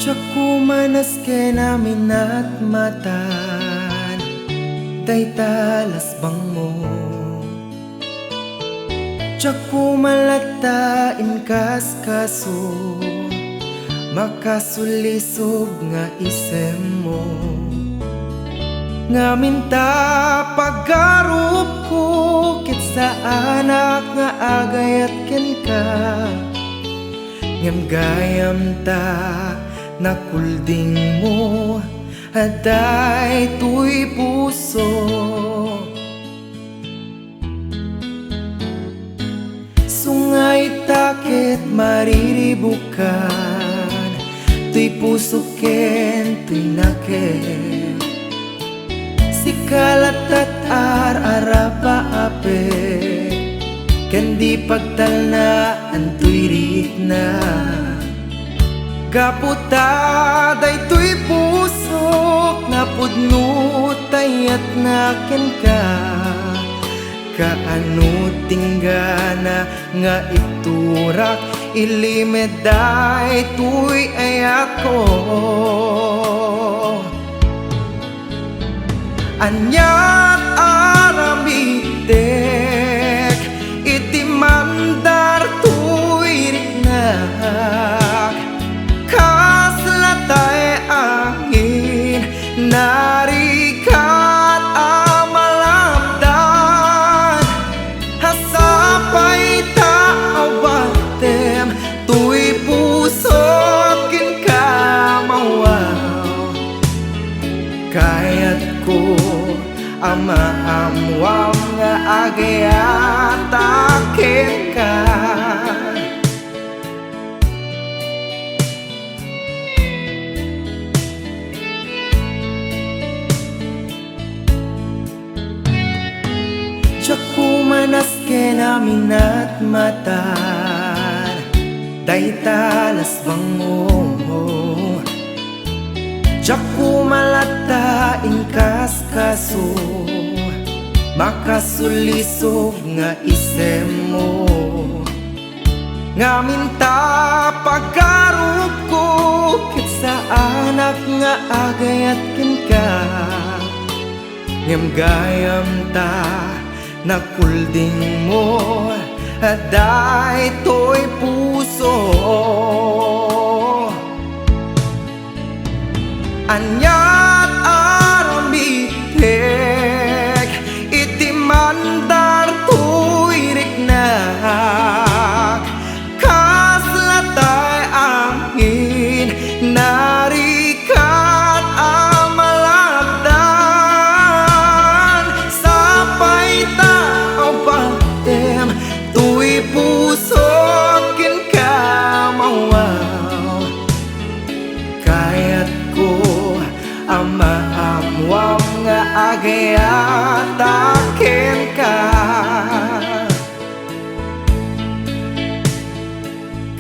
Tiyaku manas namin at matan day talas bang mo. Tiyaku malatain kas kaso makasulisog nga isem mo. Ngamin ta paggarup ko kit sa anak nga agayat ken ka. Ngem gayam ta nakulding mo aday tuy puso. Sungay takit mariribukan tuy puso ken tuy naken. Sikalat at arapa ape ken di pagtalnaan tuy rikna. Gaputa day tuy pusok nga pudno tayat naken ka. Kaano tinggana nga iturak ilimeday tuy ayako. Anyat aramitek iti mandar tuy riknak. Kaslatay angin narikat amalabdan. Hasapay taawatem tuy pusokin kamawaw. Kayat ko amaamwam nga agayatakin ka. Tiyaku manas namin at matan day talas bang mo. Tiyaku malatain kas kaso makasulisog nga isem mo. Ngamin ta pagkarup ko kit sa anak nga agayat ken ka. Ngem gayam ta nakulding mo aday toy puso. Anyat aramitek iti mandar tuy riknak. Kaslatay angin narikat amalabdan. Sapay taawatem tuy pusokin kamawaw. Kayat ko amaamwam nga agayataken ka.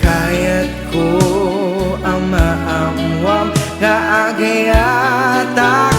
Kayat ko amaamwam nga agayataken